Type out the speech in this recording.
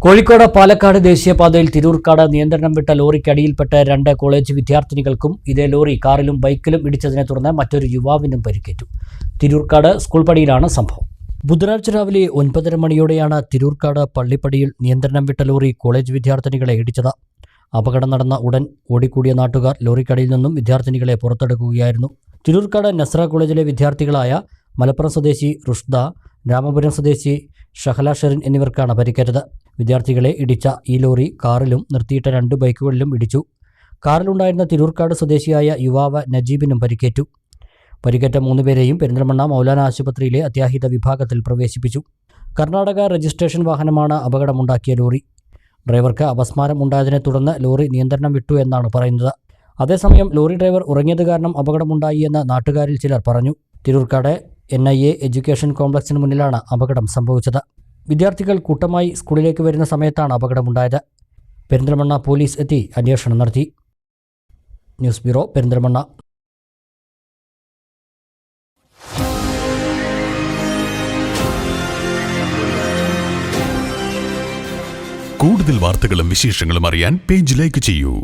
കോഴിക്കോട് പാലക്കാട് ദേശീയപാതയിൽ തിരൂർക്കാട് നിയന്ത്രണം വിട്ട ലോറിക്കടിയിൽപ്പെട്ട് 2 കോളേജ് വിദ്യാർത്ഥിനികൾക്കും ഇതേ ലോറി കാറിലും ബൈക്കിലും ഇടിച്ചതിനെ തുടർന്ന് മറ്റൊരു യുവാവിനും പരിക്കേറ്റു. തിരൂർക്കാട് സ്കൂൾ പടിയിലാണ് സംഭവം. ബുധനാഴ്ച രാവിലെ 9:30 മണിയോടെയാണ് തിരൂർക്കാട് പള്ളിപ്പടിയിൽ നിയന്ത്രണം വിട്ട ലോറി കോളേജ് വിദ്യാർത്ഥിനികളെ ഇടിച്ചത്. അപകടം നടന്ന ഉടൻ ഓടിക്കൂടിയ നാട്ടുകാർ ലോറിക്കടിയിൽ നിന്നും വിദ്യാർത്ഥിനികളെ പുറത്തെടുക്കുകയായിരുന്നു. തിരൂർക്കാട് നസ്ര കോളേജിലെ വിദ്യാർത്ഥികളായ മലപ്പുറം സ്വദേശി റുഷ്ദ, രാമപുരം സ്വദേശി ഷഹല ഷെറിൻ എന്നിവർക്കാണ് പരിക്കേറ്റത്. വിദ്യാർത്ഥികളെ ഇടിച്ച ഈ ലോറി കാറിലും നിർത്തിയിട്ട 2 ബൈക്കുകളിലും ഇടിച്ചു. കാറിലുണ്ടായിരുന്ന തിരൂർക്കാട് സ്വദേശിയായ യുവാവ് നജീബിനും പരിക്കേറ്റു. പരിക്കേറ്റ 3 പേരെയും പെരിന്തൽമണ്ണ മൗലാന ആശുപത്രിയിലെ അത്യാഹിത വിഭാഗത്തിൽ പ്രവേശിപ്പിച്ചു. കർണാടക രജിസ്ട്രേഷൻ വാഹനമാണ് അപകടമുണ്ടാക്കിയ ലോറി. ഡ്രൈവർക്ക് അപസ്മാരം ഉണ്ടായതിനെ തുടർന്ന് ലോറി നിയന്ത്രണം വിട്ടു എന്നാണ് പറയുന്നത്. അതേസമയം ലോറി ഡ്രൈവർ ഉറങ്ങിയത് കാരണം അപകടമുണ്ടായി എന്ന് നാട്ടുകാരിൽ ചിലർ പറഞ്ഞു. തിരൂർക്കാട് NIA എഡ്യൂക്കേഷൻ കോംപ്ലക്സിന് മുന്നിലാണ് അപകടം സംഭവിച്ചത്. വിദ്യാർത്ഥികൾ കൂട്ടമായി സ്കൂളിലേക്ക് വരുന്ന സമയത്താണ് അപകടമുണ്ടായത്. പെരിന്തൽമണ്ണ പോലീസ് എത്തി അന്വേഷണം നടത്തി. News bureau, Perinthalmanna. കൂടുതൽ വാർത്തകളും വിശേഷങ്ങളും അറിയാൻ പേജ് ലൈക്ക് ചെയ്യൂ.